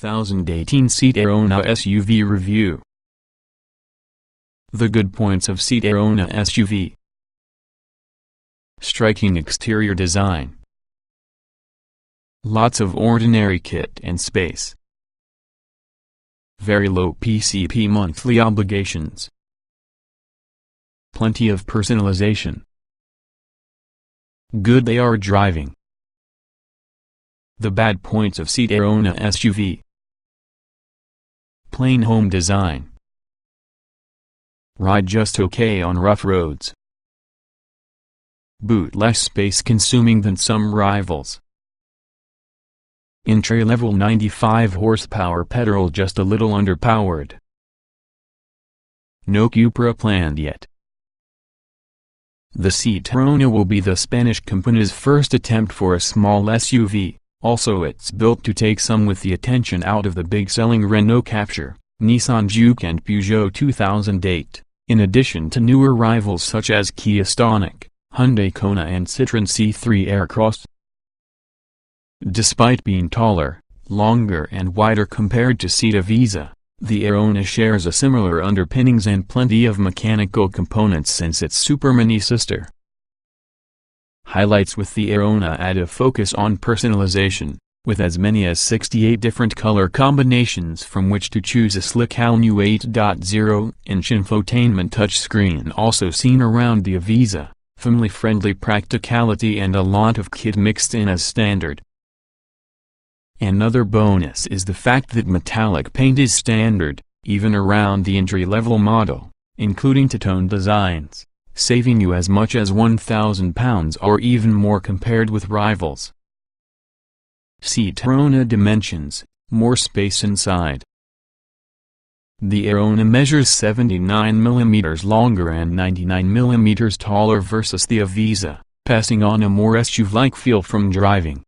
2018 Seat Arona SUV Review. The good points of Seat Arona SUV: striking exterior design, lots of ordinary kit and space, very low PCP monthly obligations, plenty of personalization, good AR driving. The bad points of Seat Arona SUV: plain home design, ride just okay on rough roads, boot less space consuming than some rivals, entry-level 95 horsepower petrol just a little underpowered, no Cupra planned yet. The Seat Arona will be the Spanish company's first attempt for a small SUV. Also, it's built to take some with the attention out of the big-selling Renault Captur, Nissan Juke and Peugeot 2008, in addition to newer rivals such as Kia Stonic, Hyundai Kona and Citroën C3 Aircross. Despite being taller, longer and wider compared to Seat Ibiza, the Arona shares a similar underpinnings and plenty of mechanical components since its supermini sister. Highlights with the Arona add a focus on personalization, with as many as 68 different color combinations from which to choose. A slick all new 8.0-inch infotainment touchscreen also seen around the Ibiza, family-friendly practicality and a lot of kit mixed in as standard. Another bonus is the fact that metallic paint is standard, even around the entry-level model, including two-tone designs, saving you as much as £1,000 or even more compared with rivals. Seat Arona dimensions: more space inside. The Arona measures 79 mm longer and 99 mm taller versus the Ibiza, passing on a more SUV-like feel from driving.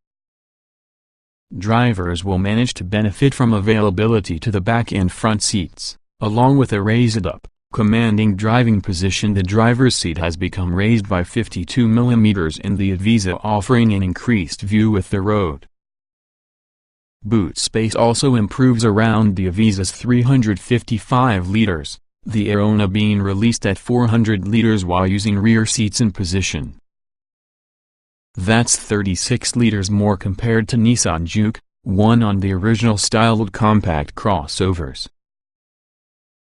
Drivers will manage to benefit from availability to the back and front seats, along with a raised-up, commanding driving position. The driver's seat has become raised by 52 mm in the Ibiza, offering an increased view with the road. Boot space also improves around the Ibiza's 355 liters, the Arona being released at 400 liters while using rear seats in position. That's 36 liters more compared to Nissan Juke, one on the original styled compact crossovers.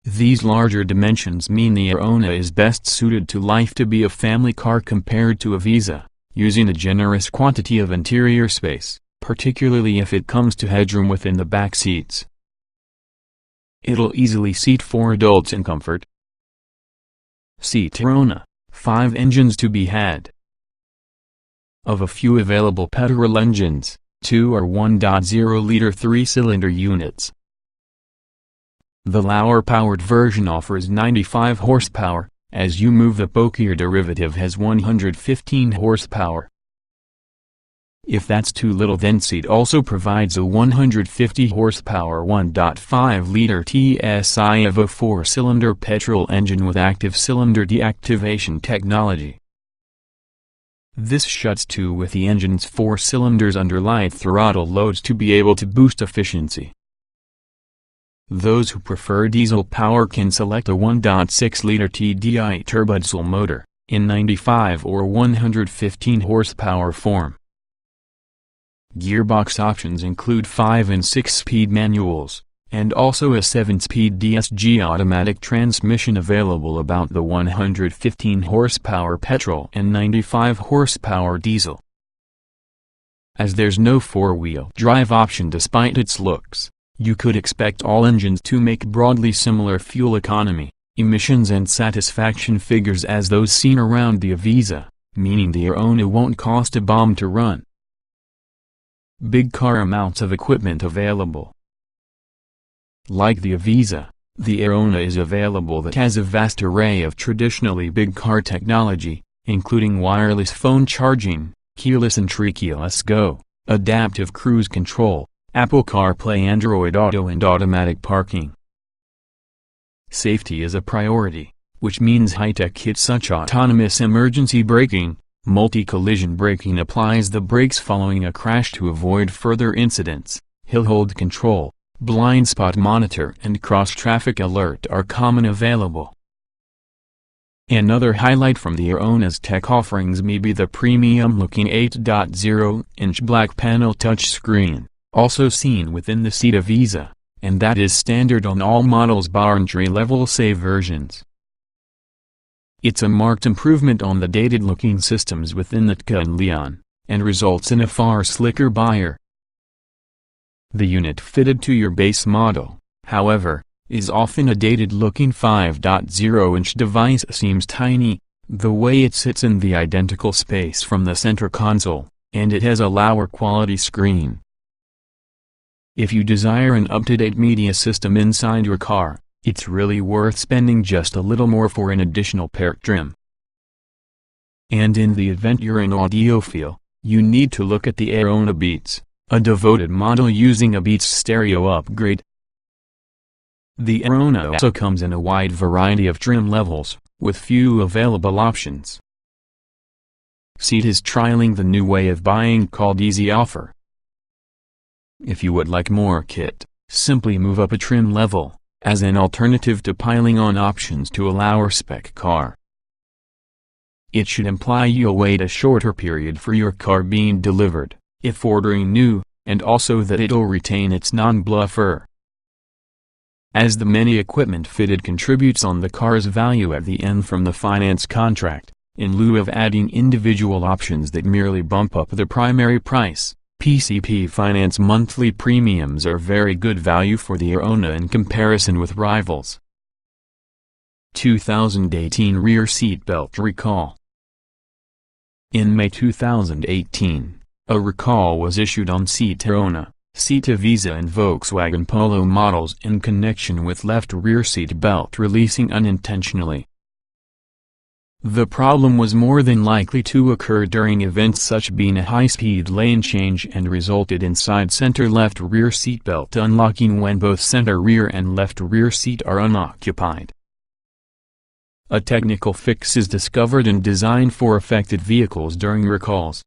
These larger dimensions mean the Arona is best suited to life to be a family car compared to Ibiza, using a generous quantity of interior space, particularly if it comes to headroom within the back seats. It'll easily seat 4 adults in comfort. Seat Arona: 5 engines to be had. Of a few available petrol engines, 2 are 1.0-liter 3-cylinder units. The lower-powered version offers 95 horsepower, as you move the pokier derivative has 115 horsepower. If that's too little, then Seat also provides a 150 horsepower 1.5-liter TSI of a 4-cylinder petrol engine with active cylinder deactivation technology. This shuts to with the engine's 4 cylinders under light throttle loads to be able to boost efficiency. Those who prefer diesel power can select a 1.6-liter TDI turbodiesel motor, in 95 or 115 horsepower form. Gearbox options include 5 and 6-speed manuals, and also a 7-speed DSG automatic transmission available. About the 115 horsepower petrol and 95 horsepower diesel. As there's no 4-wheel drive option despite its looks, you could expect all engines to make broadly similar fuel economy, emissions and satisfaction figures as those seen around the Ibiza, meaning the Arona won't cost a bomb to run. Big car amounts of equipment available. Like the Ibiza, the Arona is available that has a vast array of traditionally big car technology, including wireless phone charging, keyless entry, keyless go, adaptive cruise control, Apple CarPlay, Android Auto and automatic parking. Safety is a priority, which means high-tech kits such autonomous emergency braking, multi-collision braking applies the brakes following a crash to avoid further incidents, hill hold control, blind spot monitor and cross-traffic alert are common available. Another highlight from the Arona's tech offerings may be the premium-looking 8.0-inch black panel touchscreen, also seen within the seat of Ibiza, and that is standard on all models bar entry-level SE versions. It's a marked improvement on the dated-looking systems within Ateca and León, and results in a far slicker buyer. The unit fitted to your base model, however, is often a dated-looking 5.0-inch device. Seems tiny, the way it sits in the identical space from the center console, and it has a lower quality screen. If you desire an up-to-date media system inside your car, it's really worth spending just a little more for an additional perk trim. And in the event you're an audiophile, you need to look at the Arona Beats, a devoted model using a Beats stereo upgrade. The Arona also comes in a wide variety of trim levels, with few available options. Seat is trialing the new way of buying called Easy Offer. If you would like more kit, simply move up a trim level, as an alternative to piling on options to a lower spec car. It should imply you'll wait a shorter period for your car being delivered, if ordering new, and also that it'll retain its non-bluffer. As the many equipment fitted contributes on the car's value at the end from the finance contract, in lieu of adding individual options that merely bump up the primary price, PCP finance monthly premiums are very good value for the Arona in comparison with rivals. 2018 Rear Seat Belt Recall. In May 2018, a recall was issued on Seat Arona, Seat Ibiza and Volkswagen Polo models in connection with left rear seat belt releasing unintentionally. The problem was more than likely to occur during events such being a high-speed lane change and resulted in side center left rear seat belt unlocking when both center rear and left rear seat are unoccupied. A technical fix is discovered and designed for affected vehicles during recalls.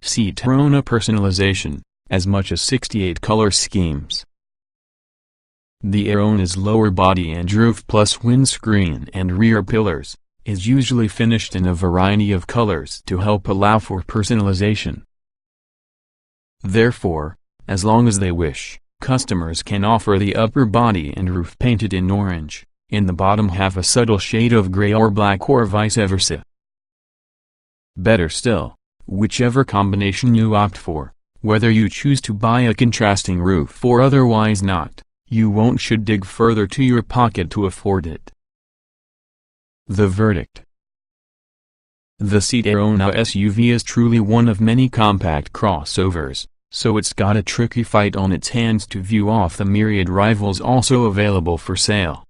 Seat Arona personalization, as much as 68 color schemes. The Arona's lower body and roof plus windscreen and rear pillars, is usually finished in a variety of colors to help allow for personalization. Therefore, as long as they wish, customers can offer the upper body and roof painted in orange, in the bottom half a subtle shade of gray or black or vice versa. Better still, whichever combination you opt for, whether you choose to buy a contrasting roof or otherwise not, you should dig further to your pocket to afford it. The verdict. The Seat Arona SUV is truly one of many compact crossovers, so it's got a tricky fight on its hands to view off the myriad rivals also available for sale.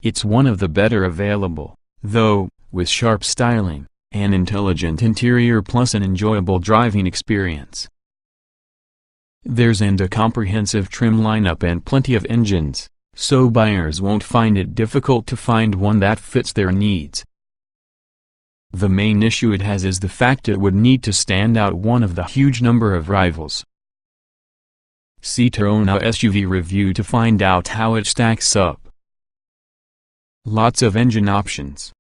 It's one of the better available, though, with sharp styling, an intelligent interior plus an enjoyable driving experience. There's a comprehensive trim lineup and plenty of engines, so buyers won't find it difficult to find one that fits their needs. The main issue it has is the fact it would need to stand out one of the huge number of rivals. Seat Arona SUV review to find out how it stacks up. Lots of engine options.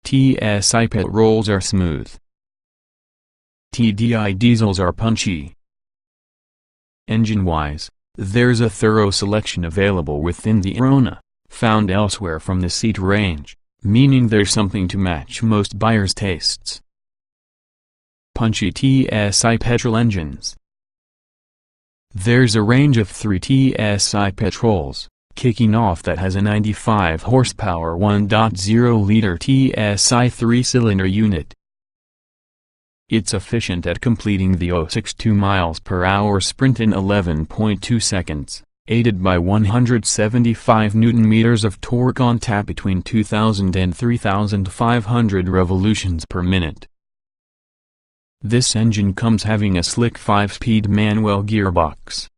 TSI petrols are smooth. TDI diesels are punchy. Engine-wise, there's a thorough selection available within the Arona, found elsewhere from the Seat range, meaning there's something to match most buyers' tastes. Punchy TSI petrol engines. There's a range of 3 TSI petrols, kicking off that has a 95 horsepower 1.0-liter TSI 3-cylinder unit. It's efficient at completing the 0.62 miles per hour sprint in 11.2 seconds, aided by 175 Nm of torque on tap between 2,000 and 3,500 revolutions per minute. This engine comes having a slick 5-speed manual gearbox.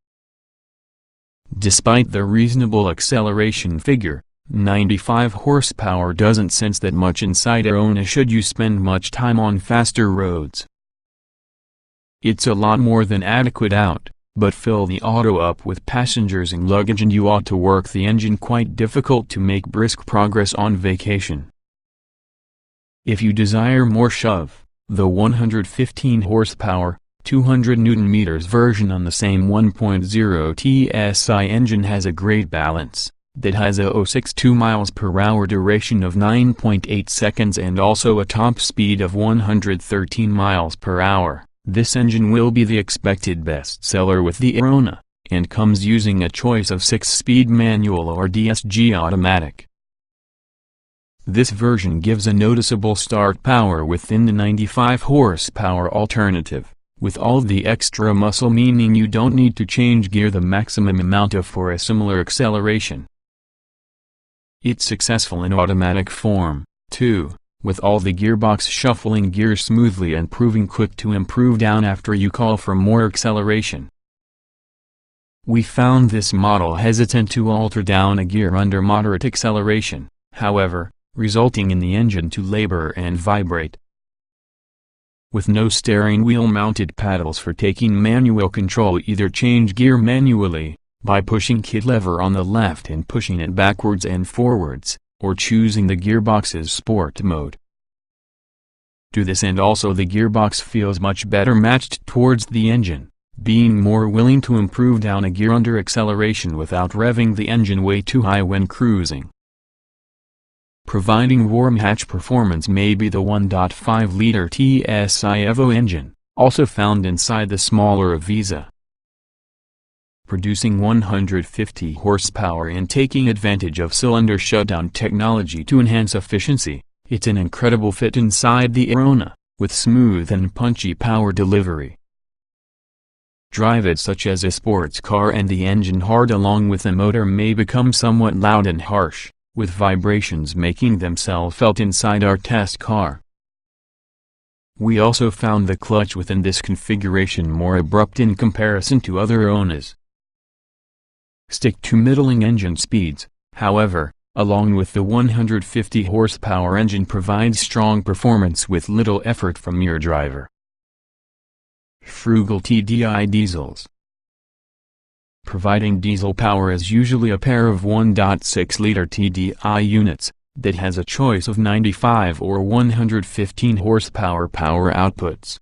Despite the reasonable acceleration figure, 95 horsepower doesn't sense that much inside Arona should you spend much time on faster roads. It's a lot more than adequate out, but fill the auto up with passengers and luggage and you ought to work the engine quite difficult to make brisk progress on vacation. If you desire more shove, the 115 horsepower, 200 Nm version on the same 1.0 TSI engine has a great balance, that has a 0.62 mph duration of 9.8 seconds and also a top speed of 113 mph. This engine will be the expected bestseller with the Arona, and comes using a choice of 6-speed manual or DSG automatic. This version gives a noticeable start power within the 95 horsepower alternative, with all the extra muscle, meaning you don't need to change gear the maximum amount of for a similar acceleration. It's successful in automatic form, too, with all the gearbox shuffling gears smoothly and proving quick to improve down after you call for more acceleration. We found this model hesitant to alter down a gear under moderate acceleration, however, resulting in the engine to labor and vibrate. With no steering wheel mounted paddles for taking manual control, either change gear manually, by pushing key lever on the left and pushing it backwards and forwards, or choosing the gearbox's sport mode. Do this and also the gearbox feels much better matched towards the engine, being more willing to improve down a gear under acceleration without revving the engine way too high when cruising. Providing warm hatch performance may be the 1.5-liter TSI Evo engine, also found inside the smaller Ibiza. Producing 150 horsepower and taking advantage of cylinder shutdown technology to enhance efficiency, it's an incredible fit inside the Arona, with smooth and punchy power delivery. Drive it such as a sports car and the engine hard along with the motor may become somewhat loud and harsh, with vibrations making themselves felt inside our test car. We also found the clutch within this configuration more abrupt in comparison to other Aronas. Stick to middling engine speeds, however, along with the 150 horsepower engine provides strong performance with little effort from your driver. Frugal TDI diesels. Providing diesel power is usually a pair of 1.6-liter TDI units, that has a choice of 95 or 115 horsepower power outputs.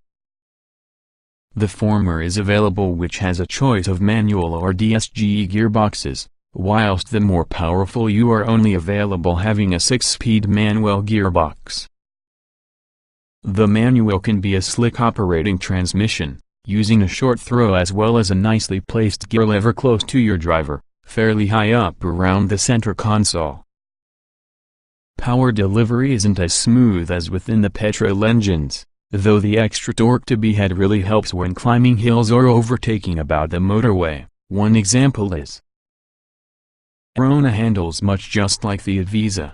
The former is available, which has a choice of manual or DSG gearboxes, whilst the more powerful you are only available having a 6-speed manual gearbox. The manual can be a slick operating transmission, using a short throw as well as a nicely placed gear lever close to your driver, fairly high up around the center console. Power delivery isn't as smooth as within the petrol engines, though the extra torque to be had really helps when climbing hills or overtaking about the motorway. One example is Arona handles much just like the Ibiza.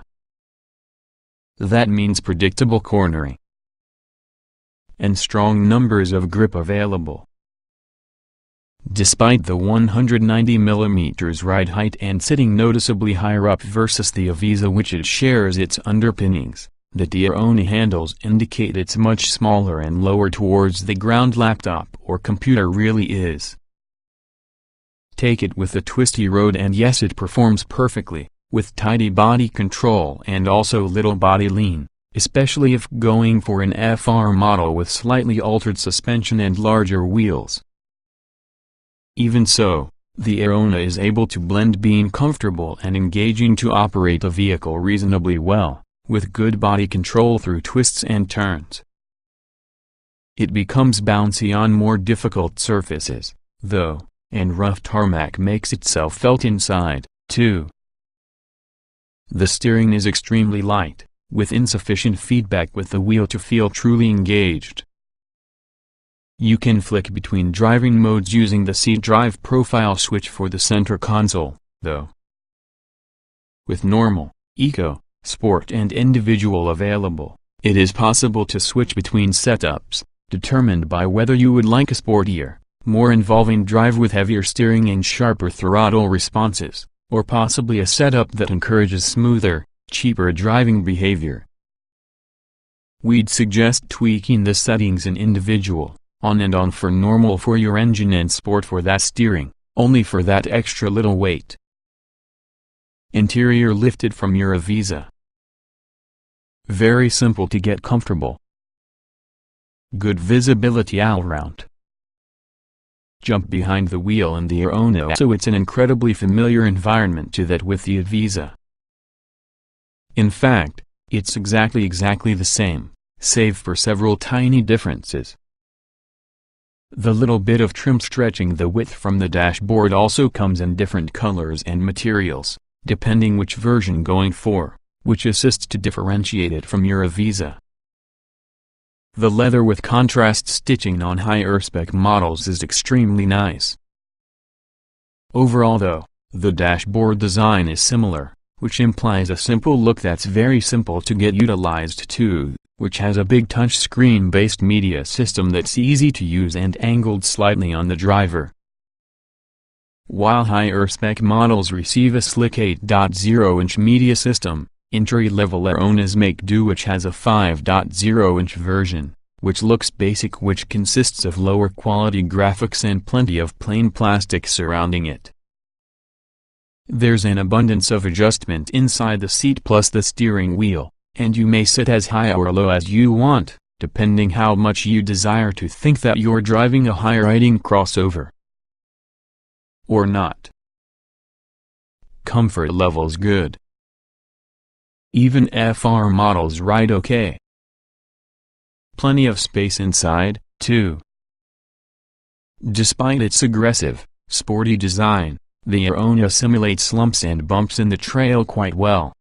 That means predictable cornering and strong numbers of grip available. Despite the 190 mm ride height and sitting noticeably higher up versus the Ibiza, which it shares its underpinnings, the Arona handles indicate it's much smaller and lower towards the ground. Laptop or computer really is. Take it with a twisty road and yes, it performs perfectly, with tidy body control and also little body lean, especially if going for an FR model with slightly altered suspension and larger wheels. Even so, the Arona is able to blend being comfortable and engaging to operate the vehicle reasonably well, with good body control through twists and turns. It becomes bouncy on more difficult surfaces, though, and rough tarmac makes itself felt inside, too. The steering is extremely light, with insufficient feedback with the wheel to feel truly engaged. You can flick between driving modes using the seat drive profile switch for the center console, though. With normal, eco, sport and individual available, it is possible to switch between setups, determined by whether you would like a sportier, more involving drive with heavier steering and sharper throttle responses, or possibly a setup that encourages smoother, cheaper driving behavior. We'd suggest tweaking the settings in individual, on and on for normal for your engine and sport for that steering, only for that extra little weight. Interior lifted from your Ibiza. Very simple to get comfortable. Good visibility all round. Jump behind the wheel in the Arona, so it's an incredibly familiar environment to that with the Ibiza. In fact, it's exactly the same, save for several tiny differences. The little bit of trim stretching the width from the dashboard also comes in different colors and materials, depending which version going for, which assists to differentiate it from your Ibiza. The leather with contrast stitching on higher spec models is extremely nice. Overall though, the dashboard design is similar, which implies a simple look that's very simple to get utilized too, which has a big touchscreen-based media system that's easy to use and angled slightly on the driver. While higher spec models receive a slick 8.0-inch media system, entry-level Aronas make do, which has a 5.0-inch version, which looks basic, which consists of lower quality graphics and plenty of plain plastic surrounding it. There's an abundance of adjustment inside the seat plus the steering wheel, and you may sit as high or low as you want, depending how much you desire to think that you're driving a high-riding crossover. Or not. Comfort level's good. Even FR models ride okay. Plenty of space inside, too. Despite its aggressive, sporty design, the Arona simulates lumps and bumps in the trail quite well.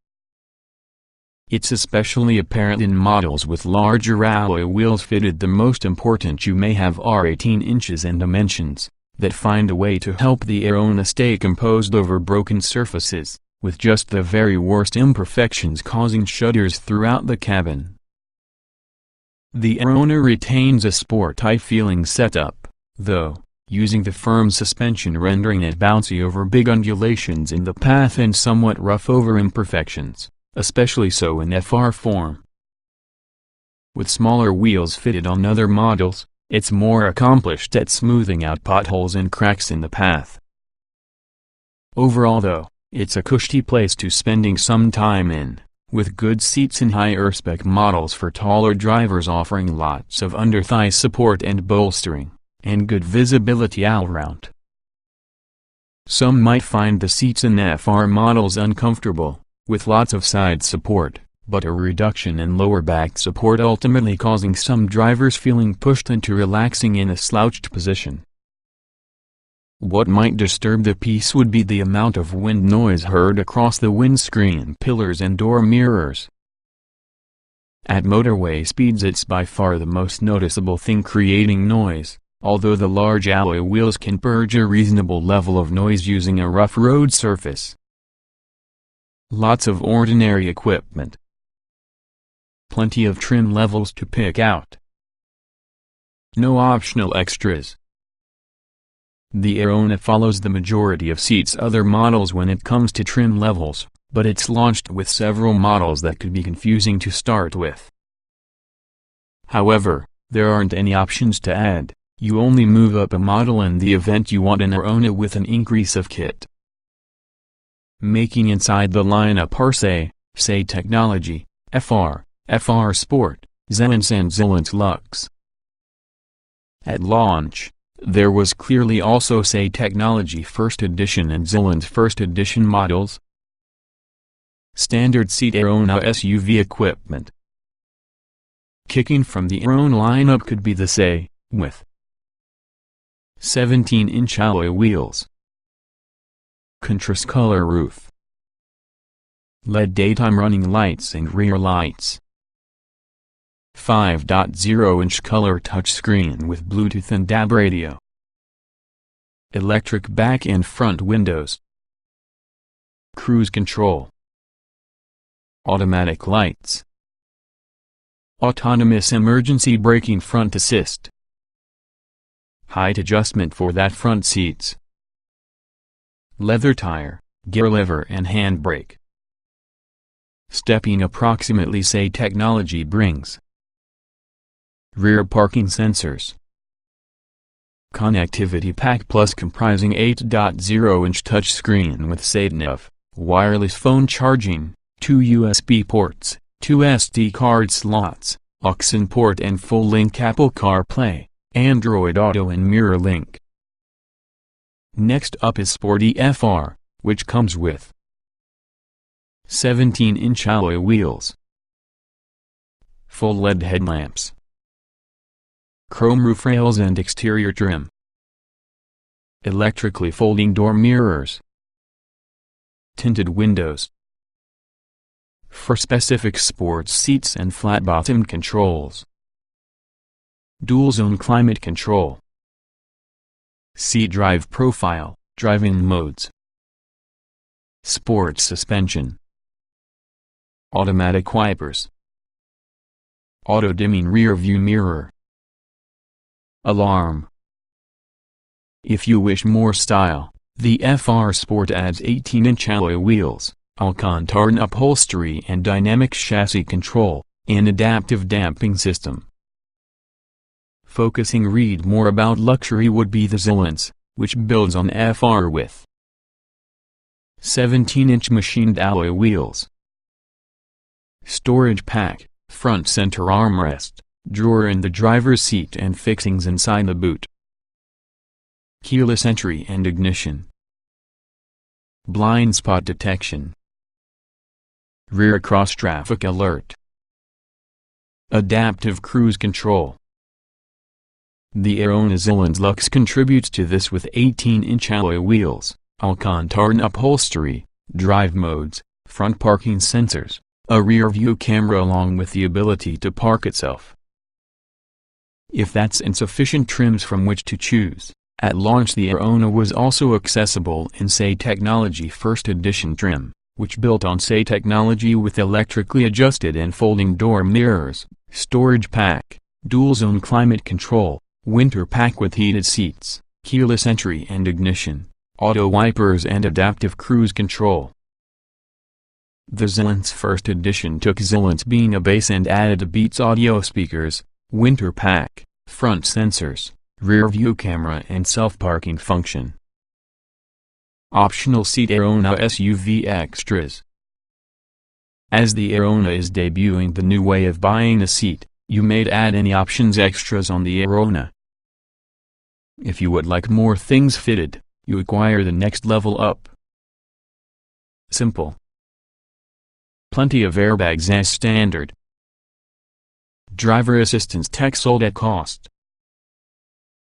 It's especially apparent in models with larger alloy wheels fitted. The most important you may have are 18 inches in dimensions, that find a way to help the Arona stay composed over broken surfaces, with just the very worst imperfections causing shudders throughout the cabin. The Arona retains a sport-type feeling setup, though, using the firm suspension rendering it bouncy over big undulations in the path and somewhat rough over imperfections, especially so in FR form. With smaller wheels fitted on other models, it's more accomplished at smoothing out potholes and cracks in the path. Overall though, it's a cushy place to spending some time in, with good seats in higher spec models for taller drivers offering lots of under-thigh support and bolstering, and good visibility all round. Some might find the seats in FR models uncomfortable, with lots of side support, but a reduction in lower back support ultimately causing some drivers feeling pushed into relaxing in a slouched position. What might disturb the peace would be the amount of wind noise heard across the windscreen pillars and door mirrors. At motorway speeds it's by far the most noticeable thing creating noise, although the large alloy wheels can purge a reasonable level of noise using a rough road surface. Lots of ordinary equipment. Plenty of trim levels to pick out. No optional extras. The Arona follows the majority of seats other models when it comes to trim levels, but it's launched with several models that could be confusing to start with. However, there aren't any options to add, you only move up a model in the event you want an Arona with an increase of kit. Making inside the lineup are say Technology, FR, FR Sport, Xilence and Xilence Lux. At launch, there was clearly also say Technology First Edition and Xilence First Edition models. Standard seat Arona SUV equipment. Kicking from the Arona lineup could be the say, with 17-inch alloy wheels. Contrast color roof. LED daytime running lights and rear lights. 5.0-inch color touchscreen with Bluetooth and DAB radio. Electric back and front windows. Cruise control. Automatic lights. Autonomous emergency braking front assist. Height adjustment for that front seats. Leather tire, gear lever and handbrake. Stepping approximately say Technology brings. Rear parking sensors. Connectivity Pack Plus comprising 8.0-inch touchscreen with sat-nav, wireless phone charging, 2 USB ports, 2 SD card slots, aux port and full-link Apple CarPlay, Android Auto and Mirror Link. Next up is Sporty FR, which comes with 17-inch alloy wheels, full LED headlamps, chrome roof rails and exterior trim, electrically folding door mirrors, tinted windows, for specific sports seats and flat-bottomed controls, dual-zone climate control, seat drive profile, driving modes, sports suspension, automatic wipers, auto-dimming rear-view mirror, alarm. If you wish more style, the FR Sport adds 18-inch alloy wheels, Alcantara upholstery and dynamic chassis control, an adaptive damping system. Focusing read more about luxury would be the Xilence, which builds on FR with 17-inch machined alloy wheels, storage pack, front center armrest, drawer in the driver's seat and fixings inside the boot, keyless entry and ignition, blind spot detection, rear cross traffic alert, adaptive cruise control. The Arona Xilence Luxe contributes to this with 18-inch alloy wheels, Alcantara upholstery, drive modes, front parking sensors, a rear-view camera along with the ability to park itself. If that's insufficient trims from which to choose, at launch the Arona was also accessible in SAE Technology First Edition trim, which built on SAE technology with electrically adjusted and folding door mirrors, storage pack, dual-zone climate control, winter pack with heated seats, keyless entry and ignition, auto wipers and adaptive cruise control. The Xilence First Edition took Xilence being a base and added Beats audio speakers, winter pack, front sensors, rear view camera and self-parking function. Optional seat Arona SUV extras. As the Arona is debuting the new way of buying a seat, you may add any options extras on the Arona. If you would like more things fitted, you acquire the next level up. Simple. Plenty of airbags as standard. Driver assistance tech sold at cost.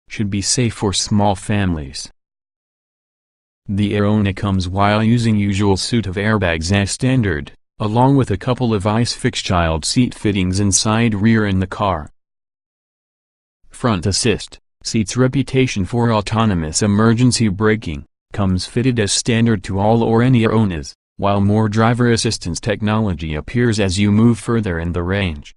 Should be safe for small families. The Arona comes while using usual suite of airbags as standard, along with a couple of ISOFIX child seat fittings inside rear in the car. Front assist, seat's reputation for autonomous emergency braking, comes fitted as standard to all or any Aronas, while more driver assistance technology appears as you move further in the range.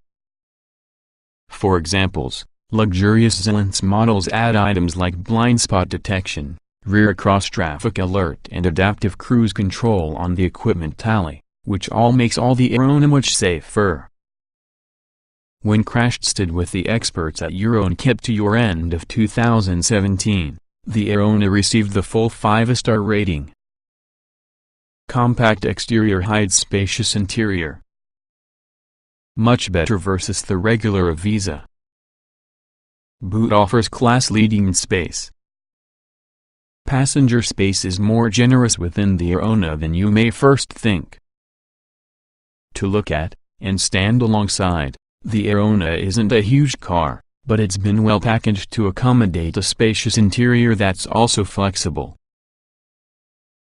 For examples, luxurious Xilence models add items like blind spot detection, rear cross traffic alert and adaptive cruise control on the equipment tally, which all makes all the Arona much safer. When crash-tested with the experts at EuroNCAP to your end of 2017, the Arona received the full 5-star rating. Compact exterior hides spacious interior. Much better versus the regular Ibiza. Boot offers class-leading space. Passenger space is more generous within the Arona than you may first think. To look at, and stand alongside, the Arona isn't a huge car, but it's been well packaged to accommodate a spacious interior that's also flexible.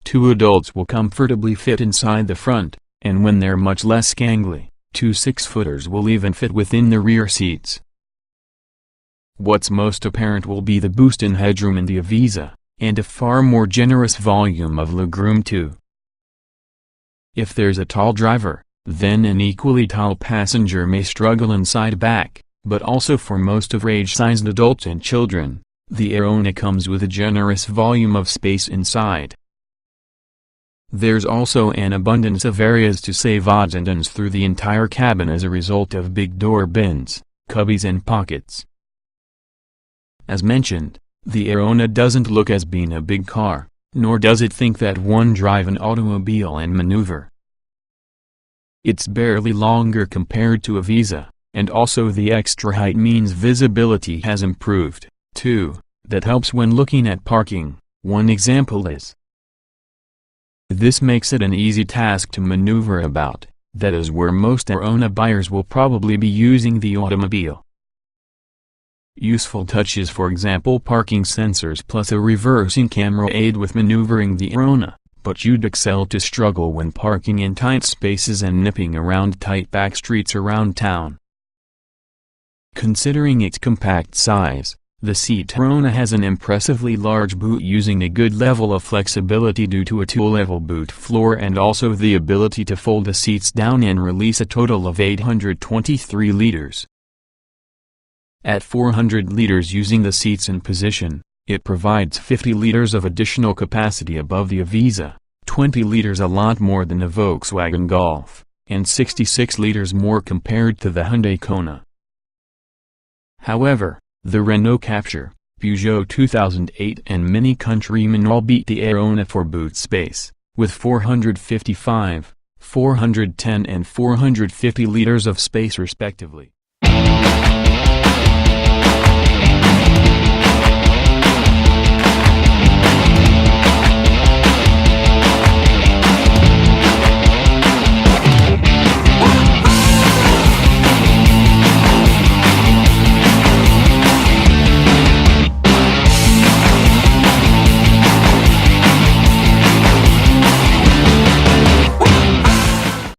2 adults will comfortably fit inside the front, and when they're much less gangly, 2 6-footers will even fit within the rear seats. What's most apparent will be the boost in headroom in the Ibiza, and a far more generous volume of legroom too. If there's a tall driver, then an equally tall passenger may struggle inside back, but also for most of age-sized adults and children, the Arona comes with a generous volume of space inside. There's also an abundance of areas to save odds and ends through the entire cabin as a result of big door bins, cubbies and pockets. As mentioned, The Arona doesn't look as being a big car, nor does it think that one drive an automobile and maneuver. It's barely longer compared to Ibiza, and also the extra height means visibility has improved, too. That helps when looking at parking. One example is, this makes it an easy task to maneuver about. That is where most Arona buyers will probably be using the automobile. Useful touches, for example, parking sensors plus a reversing camera aid with maneuvering the Arona, but you'd excel to struggle when parking in tight spaces and nipping around tight back streets around town. Considering its compact size, the seat Arona has an impressively large boot using a good level of flexibility due to a two-level boot floor and also the ability to fold the seats down and release a total of 823 liters. At 400 liters using the seats in position, it provides 50 liters of additional capacity above the Ibiza, 20 liters, a lot more than the Volkswagen Golf, and 66 liters more compared to the Hyundai Kona. However, the Renault Captur, Peugeot 2008 and Mini Countryman all beat the Arona for boot space, with 455, 410 and 450 liters of space respectively.